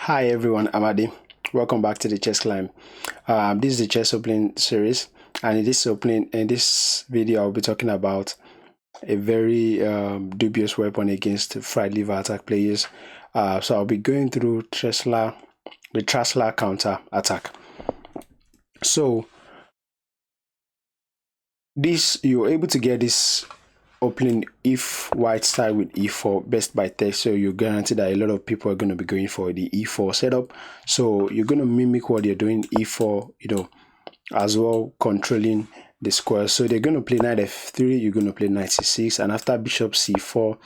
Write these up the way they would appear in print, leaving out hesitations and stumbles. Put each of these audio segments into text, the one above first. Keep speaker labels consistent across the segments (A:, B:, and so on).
A: Hi everyone, I'm Adi. Welcome back to the chess climb. This is the chess opening series, and in this video I'll be talking about a very dubious weapon against fried liver attack players. So I'll be going through the Traxler Counter-Attack. So you're able to get this opening if white start with e4 best by text, so you guarantee that a lot of people are going to be going for the e4 setup. So you're going to mimic what you're doing, e4, as well, controlling the square. So they're going to play knight f3, you're going to play knight c6, and after bishop c4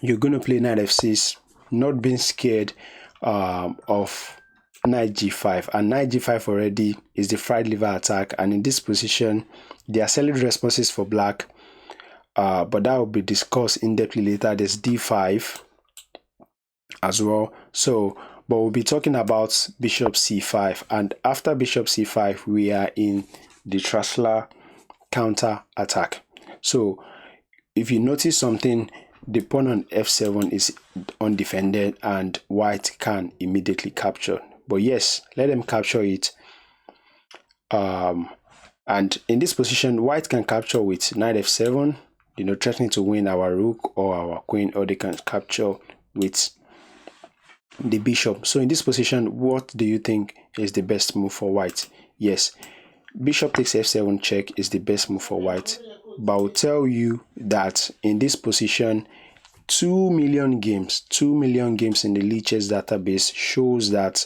A: you're going to play knight f6, not being scared of knight g5. And knight g5 already is the fried liver attack, and in this position there are solid responses for black, but that will be discussed in depth later. There's d5 as well. So but we'll be talking about bishop c5, and after bishop c5 we are in the Traxler counter-attack. So if you notice something, the pawn on f7 is undefended and white can immediately capture. But yes, let them capture it. And in this position white can capture with knight f7, threatening to win our rook or our queen, or they can capture with the bishop. So in this position, what do you think is the best move for white? Yes, bishop takes f7 check is the best move for white, but I'll tell you that in this position 2 million games in the Lee chess database shows that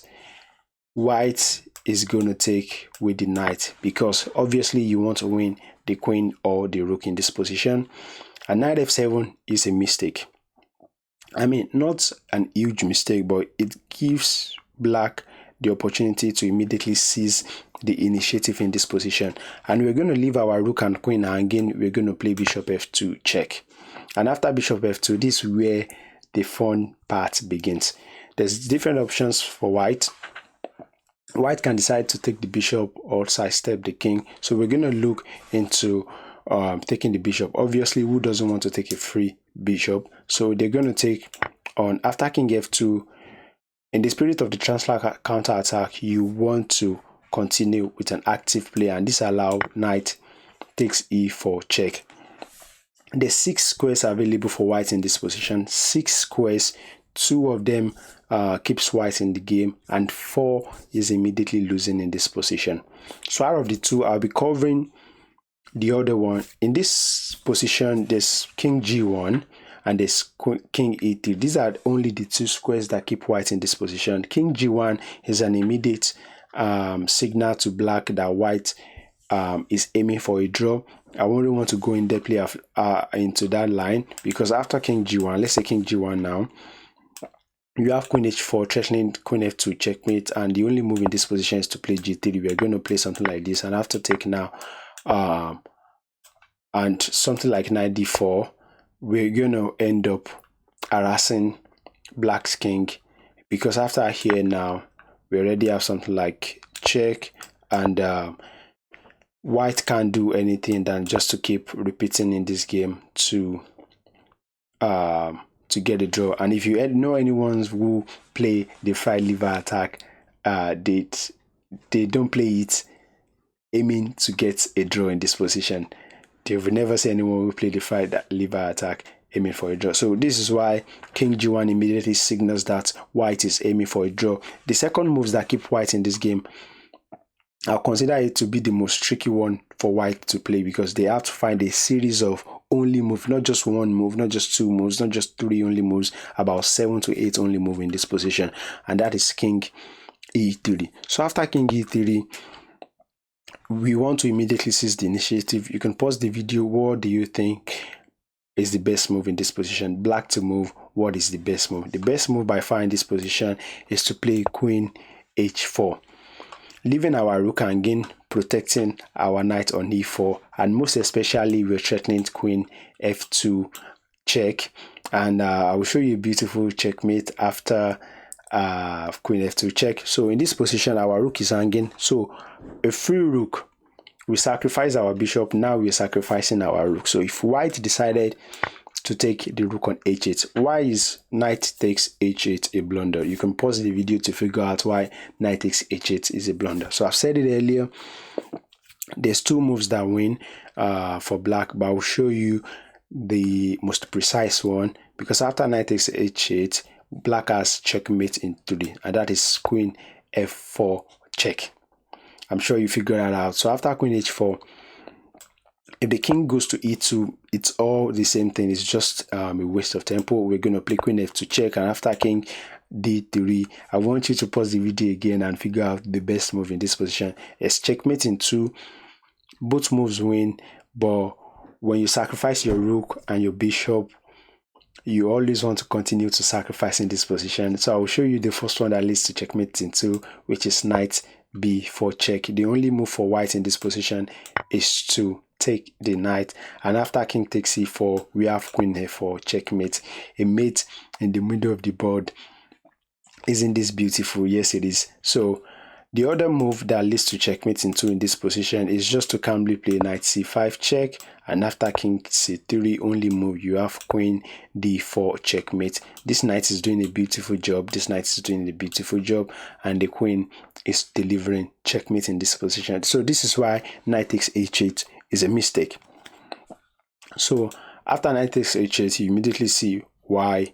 A: white is going to take with the knight, because obviously you want to win the queen or the rook in this position, and knight f7 is a mistake. I mean, not an huge mistake, but it gives black the opportunity to immediately seize the initiative in this position. And we're going to leave our rook and queen hanging. We're going to play bishop f2 check, and after bishop f2, this is where the fun part begins. There's different options for white. White can decide to take the bishop or sidestep the king. So we're going to look into taking the bishop. Obviously, who doesn't want to take a free bishop? So they're going to take on after king f2. In the spirit of the Traxler counter-attack, you want to continue with an active play, and this allows knight takes e4 check. There's 6 squares available for white in this position. 6 squares, 2 of them keeps white in the game, and 4 is immediately losing in this position. So out of the 2, I'll be covering the other one. In this position there's king g1 and there's king e3. These are only the 2 squares that keep white in this position. King g1 is an immediate signal to black that white is aiming for a draw. I wouldn't want to go in depthly into that line, because after king g1, let's say king g1 now, you have queen h4 threatening queen f2 checkmate, and the only move in this position is to play g3. We are going to play something like this, and after take now and something like knight d4, we're going to end up harassing black's king, because after here now we already have something like check, and white can't do anything than just to keep repeating in this game to get a draw. And if you know anyone who play the fried liver attack, they don't play it aiming to get a draw in this position. They've never seen anyone who play the fried liver attack aiming for a draw. So this is why king g1 immediately signals that white is aiming for a draw. The second moves that keep white in this game, I'll consider it to be the most tricky one for white to play, because they have to find a series of only move, not just one move, not just 2 moves, not just 3 only moves, about 7 to 8 only move in this position, and that is king e3. So after king e3, we want to immediately seize the initiative. You can pause the video. What do you think is the best move in this position? Black to move. What is the best move? The best move by far in this position is to play queen h4, leaving our rook hanging, protecting our knight on e4, and most especially we're threatening queen f2 check. And I will show you a beautiful checkmate after queen f2 check. So in this position our rook is hanging, so a free rook, we sacrifice our bishop, now we're sacrificing our rook. So if white decided to take the rook on h8. Why is knight takes h8 a blunder? You can pause the video to figure out why knight takes h8 is a blunder. So I've said it earlier, there's two moves that win for black, but I'll show you the most precise one, because after knight takes h8, black has checkmate in 3, and that is queen f4 check. I'm sure you figured that out. So after queen h4, if the king goes to e2, it's all the same thing. It's just a waste of tempo. We're going to play queen f2 check, and after king d3, I want you to pause the video again and figure out the best move in this position. It's checkmate in 2. Both moves win, but when you sacrifice your rook and your bishop, you always want to continue to sacrifice in this position. So I will show you the first one that leads to checkmate in 2, which is knight b4 check. The only move for white in this position is to take the knight, and after king takes e4, we have queen f4 checkmate. A mate in the middle of the board. Isn't this beautiful? Yes, it is. So the other move that leads to checkmate in 2 in this position is just to calmly play knight c5 check, and after king c3, only move, you have queen d4 checkmate. This knight is doing a beautiful job. This knight is doing a beautiful job, and the queen is delivering checkmate in this position. So this is why knight takes h8 is a mistake. So after knight takes h8, you immediately see why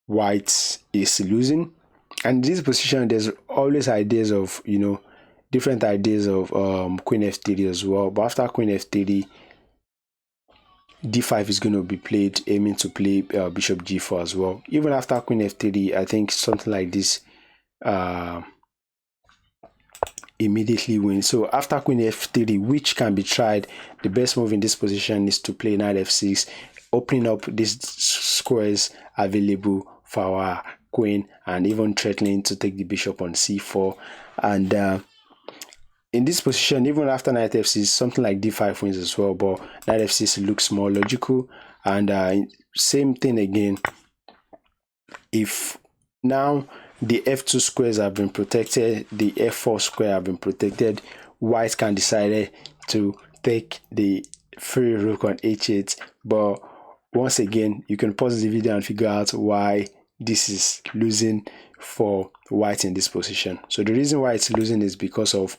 A: white is losing. And in this position, there's always ideas of, different ideas of queen f3 as well. But after queen f3, d5 is going to be played, aiming to play bishop g4 as well. Even after queen f3, I think something like this immediately wins. So after queen f3, which can be tried, the best move in this position is to play knight f6, opening up these squares available for our queen, and even threatening to take the bishop on c4. And in this position, even after knight f6, something like d5 wins as well, but knight f6 looks more logical. And same thing again, if now the f2 squares have been protected, the f4 square have been protected, white can decide to take the free rook on h8. But once again, you can pause the video and figure out why this is losing for white in this position. So the reason why it's losing is because of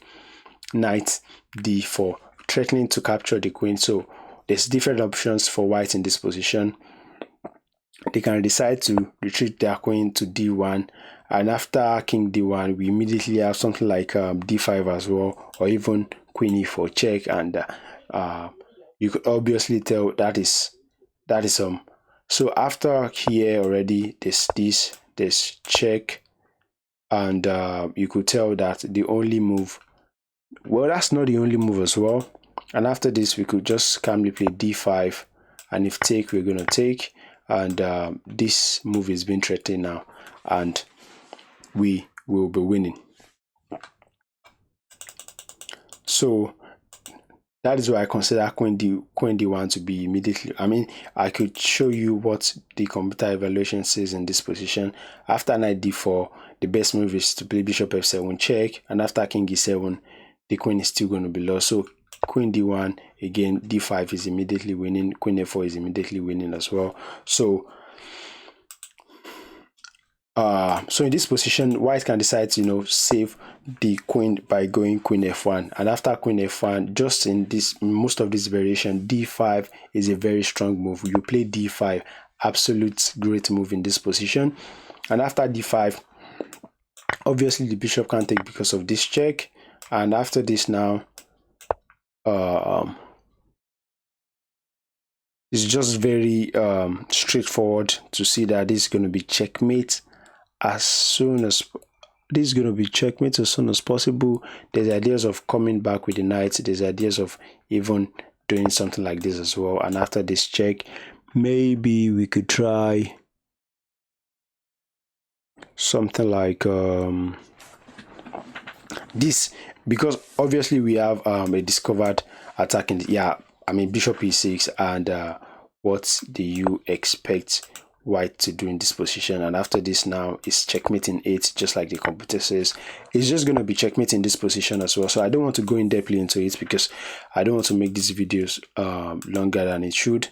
A: knight d4 threatening to capture the queen. So there's different options for white in this position. They can decide to retreat their queen to d1, and after king d1, we immediately have something like d5 as well, or even queen e4 check. And you could obviously tell that is so after here already there's check, and you could tell that the only move, well, that's not the only move as well. And after this, we could just calmly play d5, and if take, we're going to take, and this move is being threatened now, and we will be winning. So that is why I consider queen d1 to be immediately. I mean, I could show you what the computer evaluation says in this position. After knight d4, the best move is to play bishop f7 check, and after king e7, the queen is still going to be lost. So queen d1, again, d5 is immediately winning, queen f4 is immediately winning as well. So in this position, white can decide to save the queen by going queen f1, and after queen f1, just in most of this variation, d5 is a very strong move. You play d5, absolute great move in this position. And after d5, obviously the bishop can't take because of this check, and after this now it's just very straightforward to see that this is going to be checkmate as soon as possible. There's ideas of coming back with the knight. There's ideas of even doing something like this as well. And after this check, maybe we could try something like this, because obviously we have a discovered attack in bishop e6, and what do you expect white to do in this position. And after this now is checkmate in 8, just like the computer says. It's just going to be checkmate in this position as well. So I don't want to go in depthly into it because I don't want to make these videos longer than it should.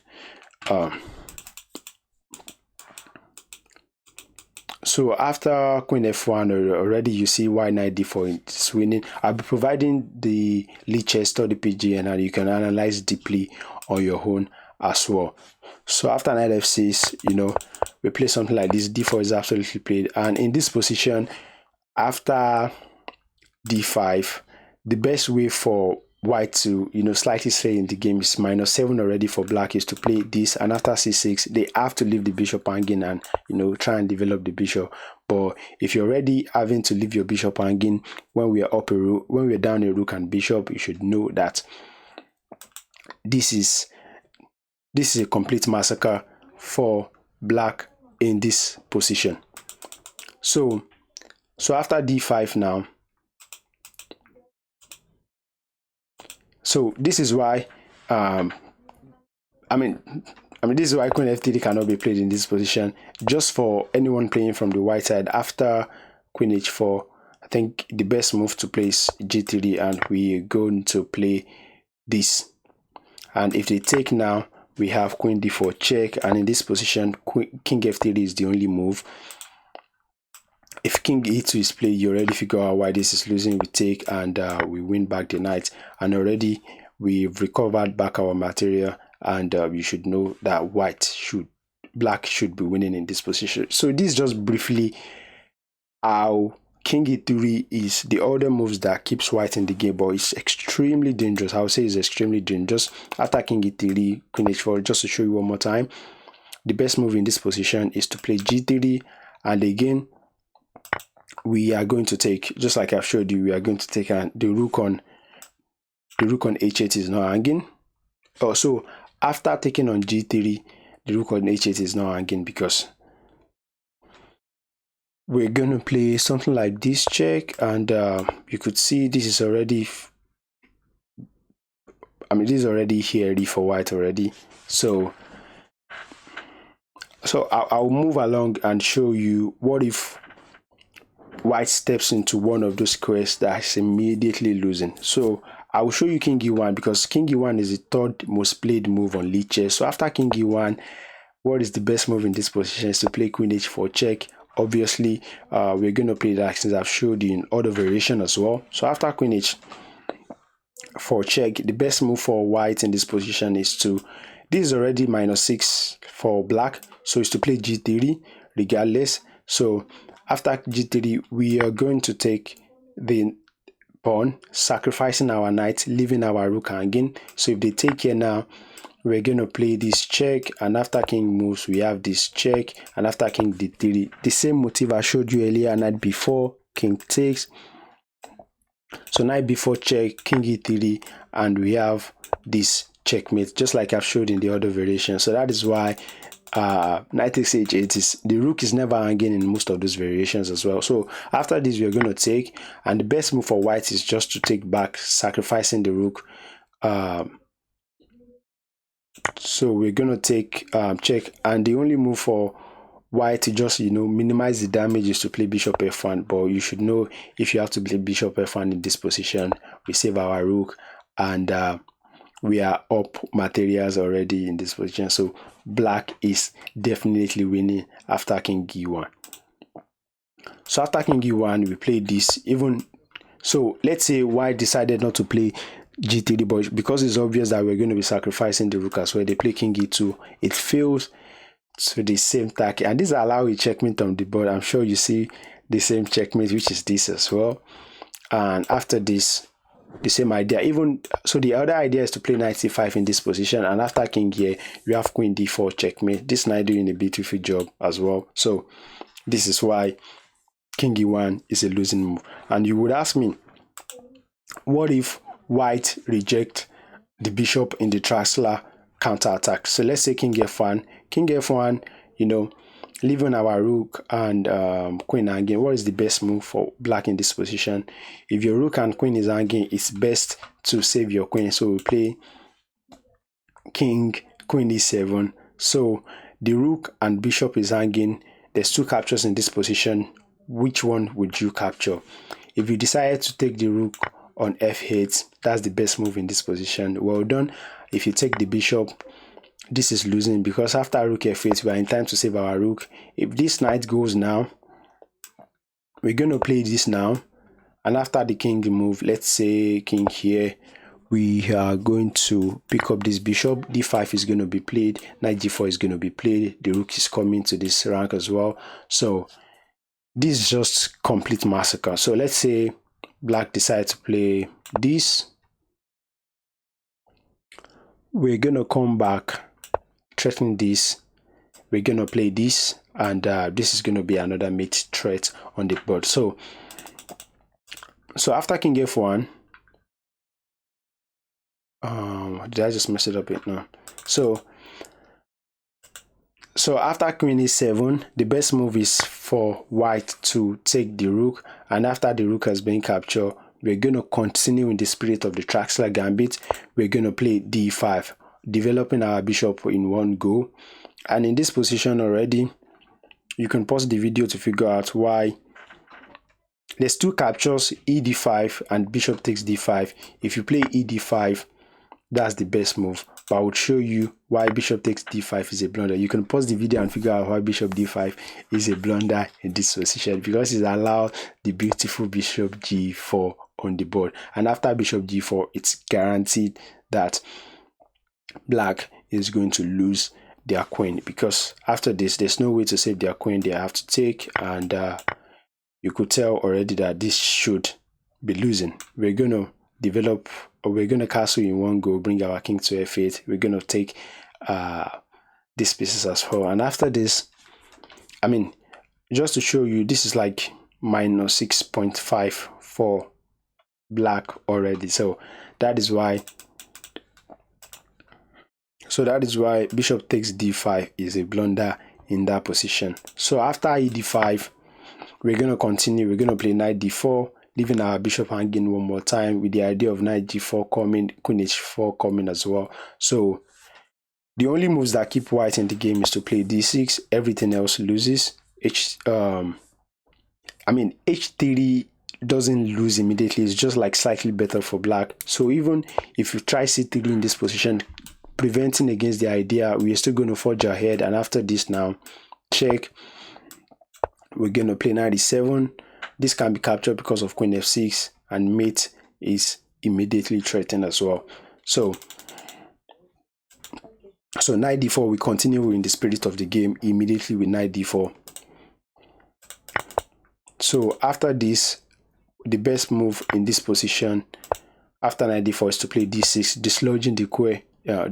A: So after queen f1, already you see white knight d4 is winning. I'll be providing the lead study PGN, and you can analyze deeply on your own as well. So after knight f6, we play something like this. d4 is absolutely played, and in this position, after d5, the best way for white to slightly stay in the game is -7 already for black, is to play this, and after c6 they have to leave the bishop hanging and try and develop the bishop. But if you're already having to leave your bishop hanging when we are down a rook and bishop, you should know that this is a complete massacre for black in this position. So after d5 now, so this is why this is why queen f3 cannot be played in this position. Just for anyone playing from the white side, after queen h4, I think the best move to play is g3, and we're going to play this. And if they take now, we have queen d4 check, and in this position king f3 is the only move. If king e2 is played, you already figure out why this is losing. We take, and we win back the knight, and already we've recovered back our material, and you should know that black should be winning in this position. So this is just briefly how king e3 is the other moves that keeps white in the game, but it's extremely dangerous. I would say it's extremely dangerous. After king e3, queen h4, just to show you one more time, the best move in this position is to play g3, and again we are going to take, just like I've showed you, we are going to take the rook on h8 is not hanging. Also, after taking on g3, the rook on h8 is not hanging, because we're going to play something like this check, and you could see this is already this is already here ready for white already. So I'll move along and show you what if white steps into one of those squares that's immediately losing. So I will show you king e1, because king e1 is the third most played move on lead chess. So after king e1, what is the best move in this position is to play queen h4 check. Obviously, we're going to play that since I've showed you in other variation as well. So after queen h4 check, the best move for white in this position is to, this is already -6 for black, so it's to play g3 regardless. So after g3, we are going to take the pawn, sacrificing our knight, leaving our rook hanging. So if they take here now, we're going to play this check, and after king moves, we have this check, and after king d3, the same motive I showed you earlier, knight b4, king takes. So knight b4 check, king e3, and we have this checkmate, just like I've showed in the other variation. So that is why knight takes h8 is, the rook is never hanging in most of those variations as well. So after this, we are going to take, and the best move for white is just to take back, sacrificing the rook. So we're going to take check, and the only move for white to just minimize the damage is to play bishop f1. But you should know, if you have to play bishop f1 in this position, we save our rook, and we are up materials already in this position. So black is definitely winning after king e1. So after king e1, we play this. Even so, let's say white decided not to play g3, but because it's obvious that we're going to be sacrificing the rook as well, they play king e2. It fails to the same tack, and this allows a checkmate on the board. I'm sure you see the same checkmate, which is this as well. And after this, the same idea. Even so, the other idea is to play knight c5 in this position, and after king here, you have queen d4 checkmate. This knight doing a beautiful job as well. So this is why king e1 is a losing move. And you would ask me, what if white reject the bishop in the Traxler counter-attack? So let's say king f1, leaving our rook and queen hanging. What is the best move for black in this position? If your rook and queen is hanging, it's best to save your queen. So we play queen e7. So the rook and bishop is hanging. There's two captures in this position. Which one would you capture? If you decided to take the rook on f8, that's the best move in this position. Well done. If you take the bishop, this is losing, because after rook f8 we are in time to save our rook. If this knight goes now, we're going to play this now, and after the king move, let's say king here, we are going to pick up this bishop. d5 is going to be played, knight g4 is going to be played, the rook is coming to this rank as well. So this is just complete massacre. So let's say black decides to play this. We're going to come back, threatening this. We're going to play this, and this is going to be another mate threat on the board. So after king f1, did I just mess it up? No. So after queen e7, the best move is for white to take the rook, and after the rook has been captured, we're going to continue in the spirit of the Traxler gambit. We're going to play d5, developing our bishop in one go. And in this position already, you can pause the video to figure out why. There's two captures, e d5 and bishop takes d5. If you play e d5, that's the best move, but I would show you why bishop takes d5 is a blunder. You can pause the video and figure out why bishop d5 is a blunder in this position, because it allows the beautiful bishop g4 on the board, and after bishop g4, it's guaranteed that black is going to lose their queen, because after this there's no way to save their queen. They have to take, and you could tell already that this should be losing. We're going to develop, or we're going to castle in one go, bring our king to f8. We're going to take these pieces as well, and after this, I mean, just to show you, this is like minus 6.5 for black already. So that is why bishop takes d5 is a blunder in that position. So after e d5, we're going to continue. We're going to play knight d4, leaving our bishop hanging one more time, with the idea of knight g4 coming, queen h4 coming as well. So the only moves that keep white in the game is to play d6. Everything else loses. h3 doesn't lose immediately. It's just like slightly better for black. So even if you try c3 in this position, preventing against the idea, we're still going to forge ahead. And after this now, check, we're going to play knight e7. This can be captured because of queen f6, and mate is immediately threatened as well. So knight d4, we continue in the spirit of the game immediately with knight d4. So after this, the best move in this position after knight d4 is to play d6, dislodging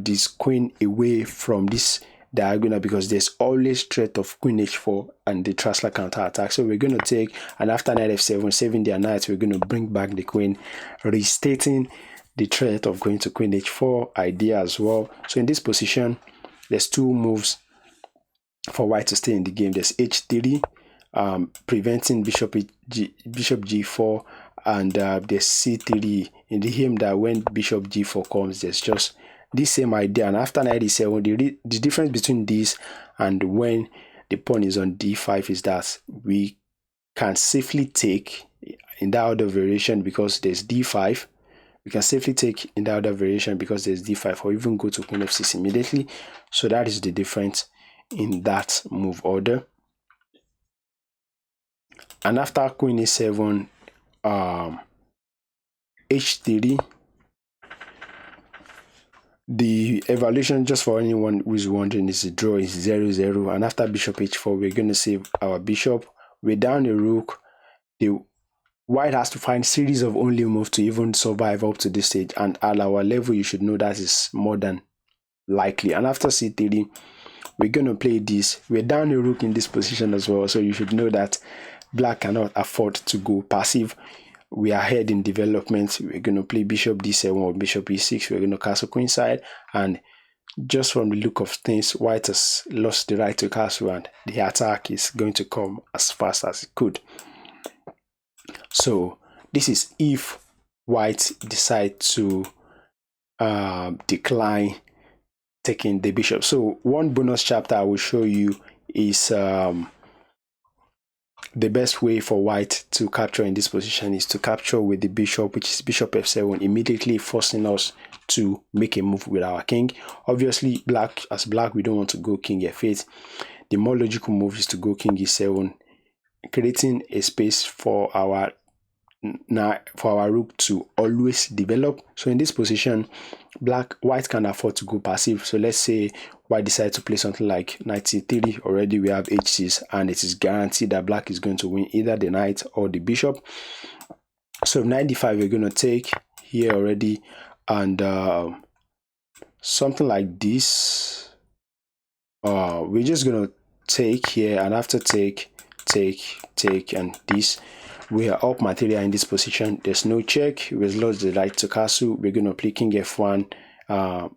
A: this queen away from this diagonal, because there's always threat of queen h4 and the Traxler counter-attack. So we're going to take, and after knight f7, saving their knights, we're going to bring back the queen, restating the threat of going to queen h4 idea as well. So in this position, there's two moves for white to stay in the game. There's h3, preventing bishop g4, and there's c3 in the aim that when bishop g4 comes, there's just this same idea. And after knight e7, the difference between this and when the pawn is on d5 is that we can safely take in that other variation because there's d5. We can safely take in the other variation because there's d5, or even go to queen f6 immediately. So that is the difference in that move order. And after queen e7, h3, the evaluation, just for anyone who is wondering, is the draw is 0-0. And after bishop h4, we're going to save our bishop. We're down the rook. The white has to find series of only moves to even survive up to this stage, and at our level, you should know that is more than likely. And after c3, we're going to play this. We're down the rook in this position as well, so you should know that black cannot afford to go passive. We are ahead in development. We're going to play bishop d7 or bishop e6. We're going to castle queenside, and just from the look of things, white has lost the right to castle, and the attack is going to come as fast as it could. So this is if white decide to decline taking the bishop. So one bonus chapter I will show you is the best way for white to capture in this position is to capture with the bishop, which is bishop f7, immediately forcing us to make a move with our king. Obviously, as black, we don't want to go king f8. The more logical move is to go king e7, creating a space for our rook to always develop. So in this position, white can afford to go passive. So let's say white decides to play something like knight c3. Already we have h6, and it is guaranteed that black is going to win either the knight or the bishop. So knight d5 we're going to take here already, and something like this. We're just going to take here, and after take, and this, we are up material in this position. There's no check. We've lost the right to castle. We're going to play king f1,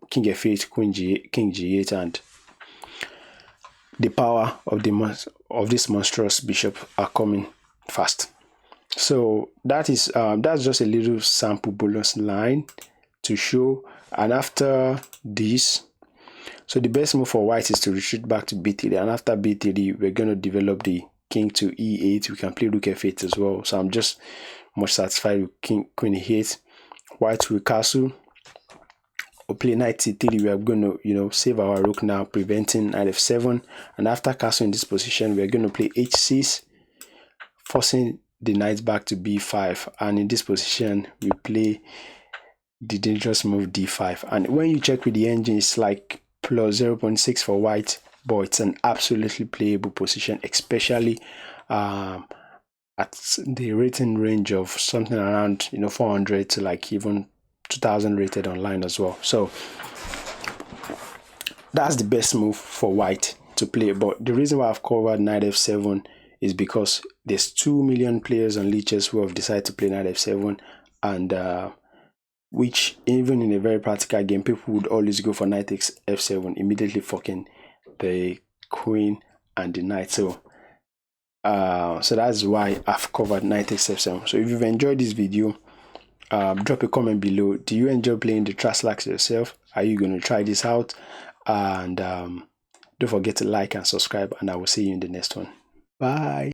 A: king f8, king g8, and the power of this monstrous bishop are coming fast. So that is that's just a little sample bonus line to show. And after this, so the best move for white is to retreat back to b3, and after b3 we're going to develop the king to e8. We can play rook f8 as well. So I'm just much satisfied with queen e8. White will castle. We'll play knight c3. We are going to save our rook now, preventing knight f7. And after castle in this position, we are going to play h6, forcing the knight back to b5. And in this position, we play the dangerous move d5. And when you check with the engine, it's like plus 0.6 for white, but it's an absolutely playable position, especially at the rating range of something around 400 to like even 2000 rated online as well. So that's the best move for white to play. But the reason why I've covered knight f7 is because there's 2 million players on leeches who have decided to play knight f7, and which even in a very practical game, people would always go for knight f7, immediately fucking the queen and the knight. So that's why I've covered knight f7. So if you've enjoyed this video, drop a comment below. Do you enjoy playing the Traxler yourself? Are you going to try this out? And don't forget to like and subscribe, and I will see you in the next one. Bye.